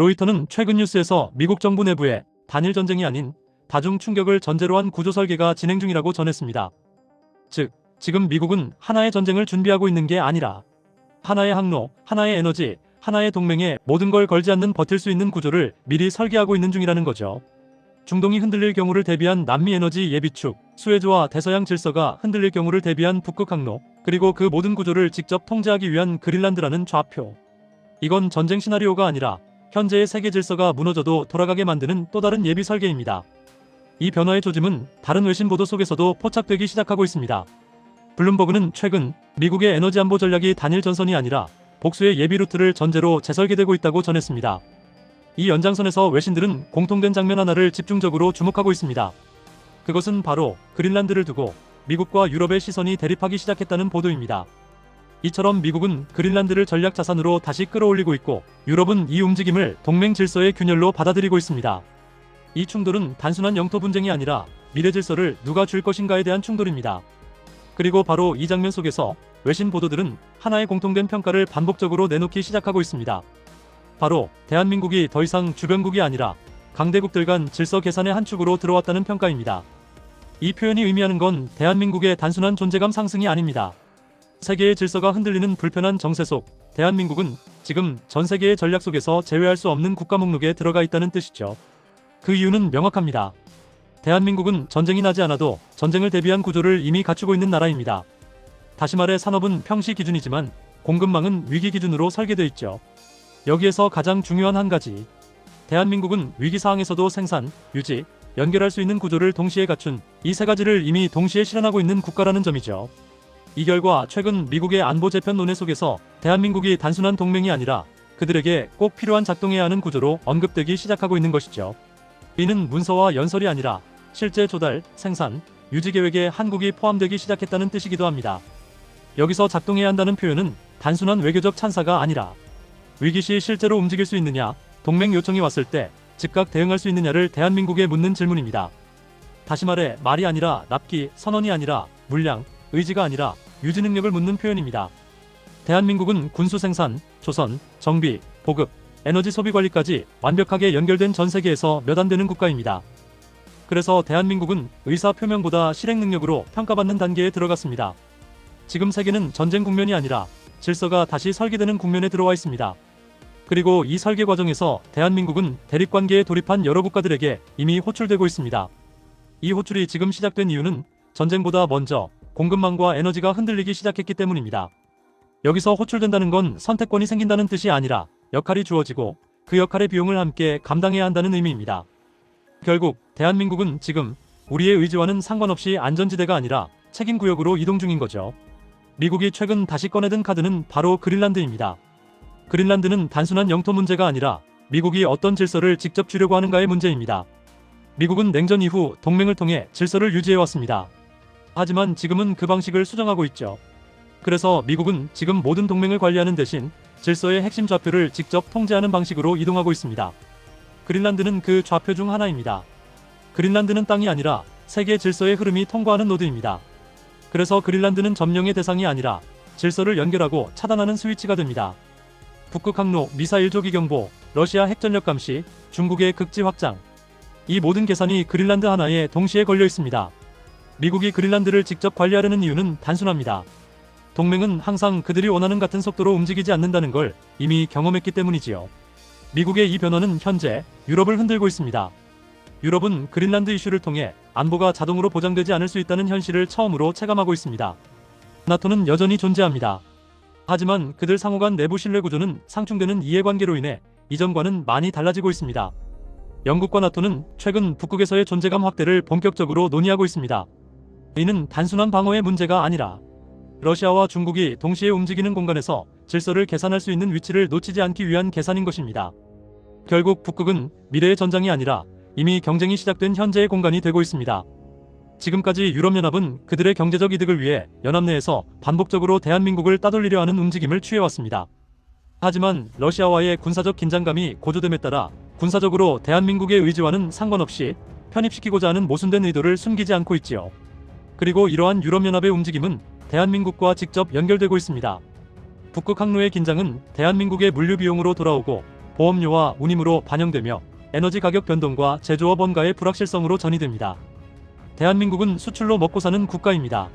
로이터는 최근 뉴스에서 미국 정부 내부에 단일 전쟁이 아닌 다중 충격을 전제로 한 구조 설계가 진행 중이라고 전했습니다. 즉, 지금 미국은 하나의 전쟁을 준비하고 있는 게 아니라 하나의 항로, 하나의 에너지, 하나의 동맹에 모든 걸 걸지 않는 버틸 수 있는 구조를 미리 설계하고 있는 중이라는 거죠. 중동이 흔들릴 경우를 대비한 남미 에너지 예비축, 수에즈와 대서양 질서가 흔들릴 경우를 대비한 북극 항로, 그리고 그 모든 구조를 직접 통제하기 위한 그린란드라는 좌표. 이건 전쟁 시나리오가 아니라 현재의 세계 질서가 무너져도 돌아가게 만드는 또 다른 예비 설계입니다. 이 변화의 조짐은 다른 외신 보도 속에서도 포착되기 시작하고 있습니다. 블룸버그는 최근 미국의 에너지 안보 전략이 단일 전선이 아니라 복수의 예비 루트를 전제로 재설계되고 있다고 전했습니다. 이 연장선에서 외신들은 공통된 장면 하나를 집중적으로 주목하고 있습니다. 그것은 바로 그린란드를 두고 미국과 유럽의 시선이 대립하기 시작했다는 보도입니다. 이처럼 미국은 그린란드를 전략 자산으로 다시 끌어올리고 있고 유럽은 이 움직임을 동맹 질서의 균열로 받아들이고 있습니다. 이 충돌은 단순한 영토 분쟁이 아니라 미래 질서를 누가 줄 것인가에 대한 충돌입니다. 그리고 바로 이 장면 속에서 외신 보도들은 하나의 공통된 평가를 반복적으로 내놓기 시작하고 있습니다. 바로 대한민국이 더 이상 주변국이 아니라 강대국들 간 질서 계산의 한 축으로 들어왔다는 평가입니다. 이 표현이 의미하는 건 대한민국의 단순한 존재감 상승이 아닙니다. 세계의 질서가 흔들리는 불편한 정세 속 대한민국은 지금 전 세계의 전략 속에서 제외할 수 없는 국가 목록에 들어가 있다는 뜻이죠. 그 이유는 명확합니다. 대한민국은 전쟁이 나지 않아도 전쟁을 대비한 구조를 이미 갖추고 있는 나라입니다. 다시 말해 산업은 평시 기준이지만 공급망은 위기 기준으로 설계되어 있죠. 여기에서 가장 중요한 한 가지. 대한민국은 위기 상황에서도 생산, 유지, 연결할 수 있는 구조를 동시에 갖춘 이 세 가지를 이미 동시에 실현하고 있는 국가라는 점이죠. 이 결과 최근 미국의 안보 재편 논의 속에서 대한민국이 단순한 동맹이 아니라 그들에게 꼭 필요한 작동해야 하는 구조로 언급되기 시작하고 있는 것이죠. 이는 문서와 연설이 아니라 실제 조달, 생산, 유지 계획에 한국이 포함되기 시작했다는 뜻이기도 합니다. 여기서 작동해야 한다는 표현은 단순한 외교적 찬사가 아니라 위기 시 실제로 움직일 수 있느냐, 동맹 요청이 왔을 때 즉각 대응할 수 있느냐를 대한민국에 묻는 질문입니다. 다시 말해 말이 아니라 납기, 선언이 아니라 물량, 의지가 아니라 유지 능력을 묻는 표현입니다. 대한민국은 군수 생산, 조선, 정비, 보급, 에너지 소비 관리까지 완벽하게 연결된 전 세계에서 몇 안 되는 국가입니다. 그래서 대한민국은 의사 표명보다 실행 능력으로 평가받는 단계에 들어갔습니다. 지금 세계는 전쟁 국면이 아니라 질서가 다시 설계되는 국면에 들어와 있습니다. 그리고 이 설계 과정에서 대한민국은 대립관계에 돌입한 여러 국가들에게 이미 호출되고 있습니다. 이 호출이 지금 시작된 이유는 전쟁보다 먼저 공급망과 에너지가 흔들리기 시작했기 때문입니다. 여기서 호출된다는 건 선택권이 생긴다는 뜻이 아니라 역할이 주어지고 그 역할의 비용을 함께 감당해야 한다는 의미입니다. 결국 대한민국은 지금 우리의 의지와는 상관없이 안전지대가 아니라 책임구역으로 이동 중인 거죠. 미국이 최근 다시 꺼내든 카드는 바로 그린란드입니다. 그린란드는 단순한 영토 문제가 아니라 미국이 어떤 질서를 직접 주려고 하는가의 문제입니다. 미국은 냉전 이후 동맹을 통해 질서를 유지해왔습니다. 하지만 지금은 그 방식을 수정하고 있죠. 그래서 미국은 지금 모든 동맹을 관리하는 대신 질서의 핵심 좌표를 직접 통제하는 방식으로 이동하고 있습니다. 그린란드는 그 좌표 중 하나입니다. 그린란드는 땅이 아니라 세계 질서의 흐름이 통과하는 노드입니다. 그래서 그린란드는 점령의 대상이 아니라 질서를 연결하고 차단하는 스위치가 됩니다. 북극 항로, 미사일 조기 경보, 러시아 핵전력 감시, 중국의 극지 확장. 이 모든 계산이 그린란드 하나에 동시에 걸려 있습니다. 미국이 그린란드를 직접 관리하려는 이유는 단순합니다. 동맹은 항상 그들이 원하는 같은 속도로 움직이지 않는다는 걸 이미 경험했기 때문이지요. 미국의 이 변화는 현재 유럽을 흔들고 있습니다. 유럽은 그린란드 이슈를 통해 안보가 자동으로 보장되지 않을 수 있다는 현실을 처음으로 체감하고 있습니다. 나토는 여전히 존재합니다. 하지만 그들 상호 간 내부 신뢰 구조는 상충되는 이해관계로 인해 이전과는 많이 달라지고 있습니다. 영국과 나토는 최근 북극에서의 존재감 확대를 본격적으로 논의하고 있습니다. 이는 단순한 방어의 문제가 아니라 러시아와 중국이 동시에 움직이는 공간에서 질서를 계산할 수 있는 위치를 놓치지 않기 위한 계산인 것입니다. 결국 북극은 미래의 전장이 아니라 이미 경쟁이 시작된 현재의 공간이 되고 있습니다. 지금까지 유럽연합은 그들의 경제적 이득을 위해 연합 내에서 반복적으로 대한민국을 따돌리려 하는 움직임을 취해왔습니다. 하지만 러시아와의 군사적 긴장감이 고조됨에 따라 군사적으로 대한민국의 의지와는 상관없이 편입시키고자 하는 모순된 의도를 숨기지 않고 있지요. 그리고 이러한 유럽연합의 움직임은 대한민국과 직접 연결되고 있습니다. 북극 항로의 긴장은 대한민국의 물류 비용으로 돌아오고 보험료와 운임으로 반영되며 에너지 가격 변동과 제조업 원가의 불확실성으로 전이됩니다. 대한민국은 수출로 먹고 사는 국가입니다.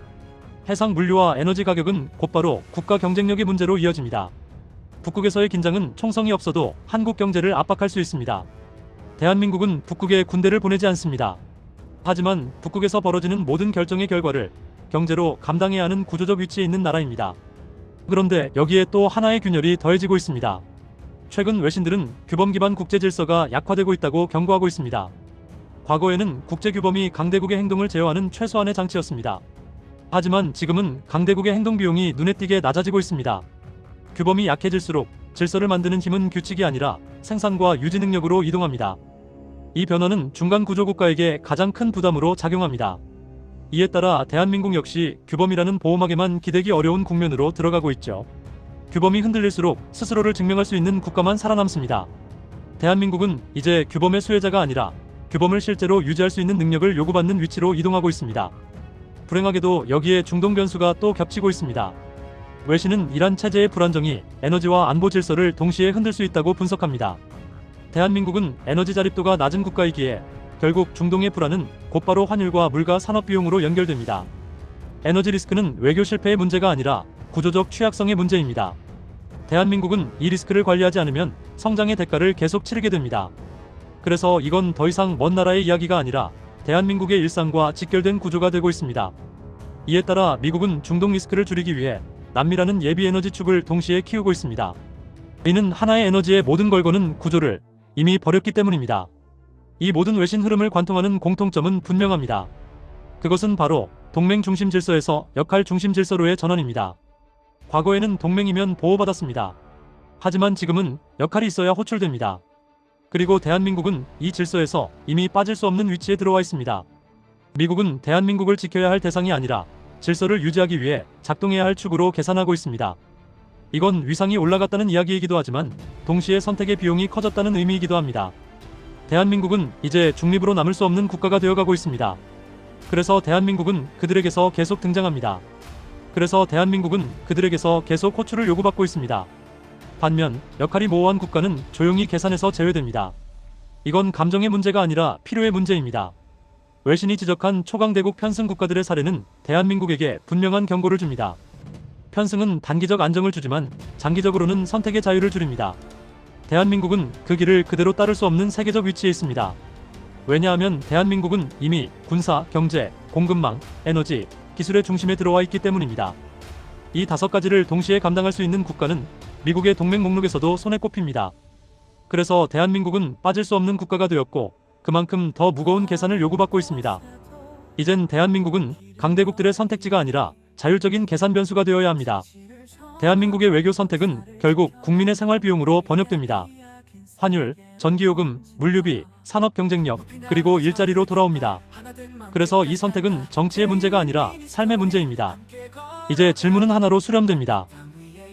해상 물류와 에너지 가격은 곧바로 국가 경쟁력의 문제로 이어집니다. 북극에서의 긴장은 총성이 없어도 한국 경제를 압박할 수 있습니다. 대한민국은 북극에 군대를 보내지 않습니다. 하지만 북극에서 벌어지는 모든 결정의 결과를 경제로 감당해야 하는 구조적 위치에 있는 나라입니다. 그런데 여기에 또 하나의 균열이 더해지고 있습니다. 최근 외신들은 규범 기반 국제 질서가 약화되고 있다고 경고하고 있습니다. 과거에는 국제규범이 강대국의 행동을 제어하는 최소한의 장치였습니다. 하지만 지금은 강대국의 행동 비용이 눈에 띄게 낮아지고 있습니다. 규범이 약해질수록 질서를 만드는 힘은 규칙이 아니라 생산과 유지 능력으로 이동합니다. 이 변화는 중간 구조 국가에게 가장 큰 부담으로 작용합니다. 이에 따라 대한민국 역시 규범이라는 보호막에만 기대기 어려운 국면으로 들어가고 있죠. 규범이 흔들릴수록 스스로를 증명할 수 있는 국가만 살아남습니다. 대한민국은 이제 규범의 수혜자가 아니라 규범을 실제로 유지할 수 있는 능력을 요구받는 위치로 이동하고 있습니다. 불행하게도 여기에 중동 변수가 또 겹치고 있습니다. 외신은 이란 체제의 불안정이 에너지와 안보 질서를 동시에 흔들 수 있다고 분석합니다. 대한민국은 에너지 자립도가 낮은 국가이기에 결국 중동의 불안은 곧바로 환율과 물가 산업 비용으로 연결됩니다. 에너지 리스크는 외교 실패의 문제가 아니라 구조적 취약성의 문제입니다. 대한민국은 이 리스크를 관리하지 않으면 성장의 대가를 계속 치르게 됩니다. 그래서 이건 더 이상 먼 나라의 이야기가 아니라 대한민국의 일상과 직결된 구조가 되고 있습니다. 이에 따라 미국은 중동 리스크를 줄이기 위해 남미라는 예비 에너지 축을 동시에 키우고 있습니다. 이는 하나의 에너지에 모든 걸 거는 구조를 이미 버렸기 때문입니다. 이 모든 외신 흐름을 관통하는 공통점은 분명합니다. 그것은 바로 동맹 중심 질서에서 역할 중심 질서로의 전환입니다. 과거에는 동맹이면 보호받았습니다. 하지만 지금은 역할이 있어야 호출됩니다. 그리고 대한민국은 이 질서에서 이미 빠질 수 없는 위치에 들어와 있습니다. 미국은 대한민국을 지켜야 할 대상이 아니라 질서를 유지하기 위해 작동해야 할 축으로 계산하고 있습니다. 이건 위상이 올라갔다는 이야기이기도 하지만 동시에 선택의 비용이 커졌다는 의미이기도 합니다. 대한민국은 이제 중립으로 남을 수 없는 국가가 되어가고 있습니다. 그래서 대한민국은 그들에게서 계속 등장합니다. 그래서 대한민국은 그들에게서 계속 호출을 요구받고 있습니다. 반면 역할이 모호한 국가는 조용히 계산해서 제외됩니다. 이건 감정의 문제가 아니라 필요의 문제입니다. 외신이 지적한 초강대국 편승 국가들의 사례는 대한민국에게 분명한 경고를 줍니다. 편승은 단기적 안정을 주지만 장기적으로는 선택의 자유를 줄입니다. 대한민국은 그 길을 그대로 따를 수 없는 세계적 위치에 있습니다. 왜냐하면 대한민국은 이미 군사, 경제, 공급망, 에너지, 기술의 중심에 들어와 있기 때문입니다. 이 5가지를 동시에 감당할 수 있는 국가는 미국의 동맹 목록에서도 손에 꼽힙니다. 그래서 대한민국은 빠질 수 없는 국가가 되었고 그만큼 더 무거운 계산을 요구받고 있습니다. 이젠 대한민국은 강대국들의 선택지가 아니라 자율적인 계산 변수가 되어야 합니다. 대한민국의 외교 선택은 결국 국민의 생활 비용으로 번역됩니다. 환율, 전기요금, 물류비, 산업 경쟁력, 그리고 일자리로 돌아옵니다. 그래서 이 선택은 정치의 문제가 아니라 삶의 문제입니다. 이제 질문은 하나로 수렴됩니다.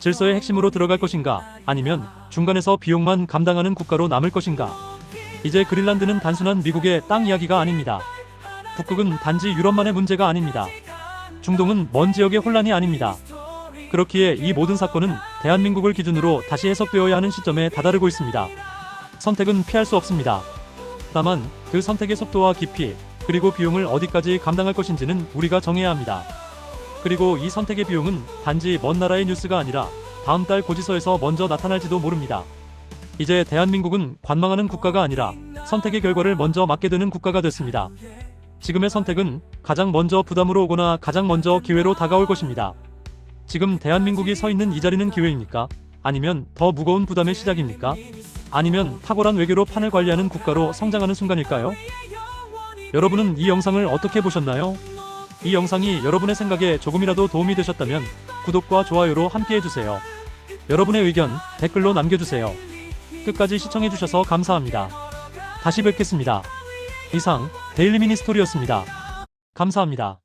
질서의 핵심으로 들어갈 것인가, 아니면 중간에서 비용만 감당하는 국가로 남을 것인가. 이제 그린란드는 단순한 미국의 땅 이야기가 아닙니다. 북극은 단지 유럽만의 문제가 아닙니다. 중동은 먼 지역의 혼란이 아닙니다. 그렇기에 이 모든 사건은 대한민국을 기준으로 다시 해석되어야 하는 시점에 다다르고 있습니다. 선택은 피할 수 없습니다. 다만 그 선택의 속도와 깊이, 그리고 비용을 어디까지 감당할 것인지는 우리가 정해야 합니다. 그리고 이 선택의 비용은 단지 먼 나라의 뉴스가 아니라 다음 달 고지서에서 먼저 나타날지도 모릅니다. 이제 대한민국은 관망하는 국가가 아니라 선택의 결과를 먼저 맡게 되는 국가가 됐습니다. 지금의 선택은 가장 먼저 부담으로 오거나 가장 먼저 기회로 다가올 것입니다. 지금 대한민국이 서 있는 이 자리는 기회입니까? 아니면 더 무거운 부담의 시작입니까? 아니면 탁월한 외교로 판을 관리하는 국가로 성장하는 순간일까요? 여러분은 이 영상을 어떻게 보셨나요? 이 영상이 여러분의 생각에 조금이라도 도움이 되셨다면 구독과 좋아요로 함께해주세요. 여러분의 의견 댓글로 남겨주세요. 끝까지 시청해주셔서 감사합니다. 다시 뵙겠습니다. 이상 데일리 미니스토리였습니다. 감사합니다.